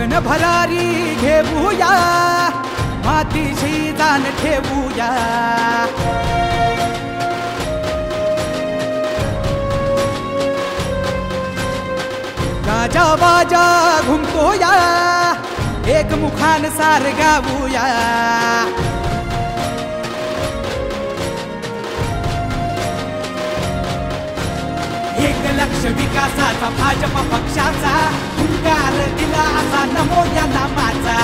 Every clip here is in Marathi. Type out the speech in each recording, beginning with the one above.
गगन भरारी घेऊया, मातीशी जाण ठेवूया. गाजा बाजा घुमतोया, एक मुखान सार गाऊया. एक लक्ष विकासाचा भाजप पक्षाचा, हुंकार दिला असा नमो या नामाचा.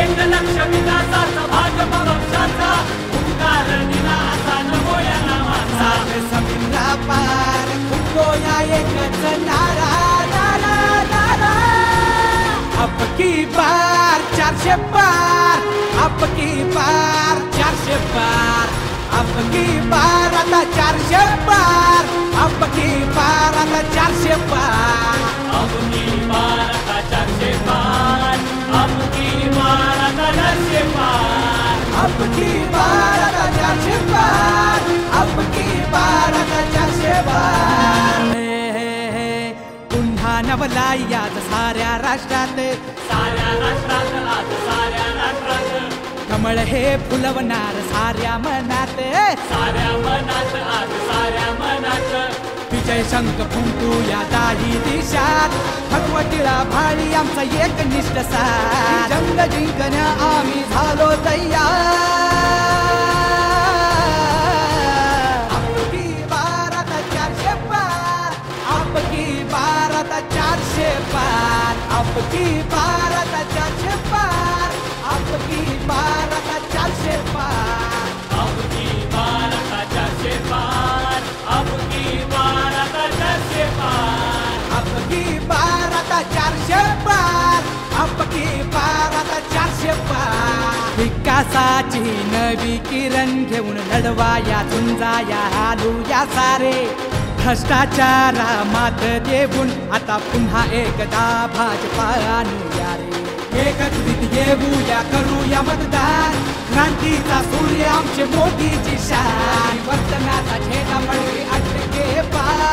एक लक्ष विकासाचा भाजप पक्षाचा, हुंकार दिला असा नमो या नामाचा. समुद्रा पार फुटोया एकच नारा, नारा नारा. अब की बार 400 पार, अब की बार 400 पार. अब की बार आता 400 पार, अब की बार आता 400 पार. अब की बार आता 400 पार, अब की बार आता 400 पार. अब की बार आता 400 पार, अब की बार आता 400 पार. पुन्हा नवलाई आज साऱ्या राष्ट्रात, साऱ्या राष्ट्रात, आज साऱ्या राष्ट्रात. कमळ हे फुलवणार साऱ्या मनात, साऱ्या मनात, आज साऱ्या मनात. विजय शंख फुंकूया दाही दिशात, भगवतीला भाळी आमचा एक निष्ठ साथ. जंग जिंकण्या आम्ही झालो तयार. आपकी बार आता 400 पार, आपकी बार आता 400 पार. आपकी बार आता 400 पार, आपकी बार आता 400 पार. अब की बार आता 400 पार, अब की बार आता 400 पार. आपकी बार आता 400 पार, आपकी बार आता 400 पार. विकासाची नवी किरण घेऊन लढवाया, झुंजाया, हालूया सारे. भ्रष्टाचारा मात देऊन आता पुन्हा एकदा भाजपा आणूया रे. एकत्रित येऊया, करूया मतदान. क्रांतीचा सूर्य आमचे मोदीची शान. वर्तनाचा झेंडा पडवी अटके पार.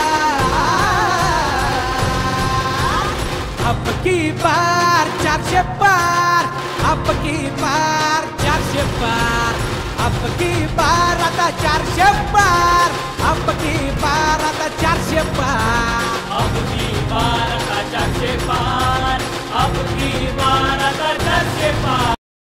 अब की बार 400 पार, अब की बार 400 पार. अब की बार आता 400 पार, अब की बार आता 400 पार. अब की बार आता 400 पार, अब की बार आता 400 पार.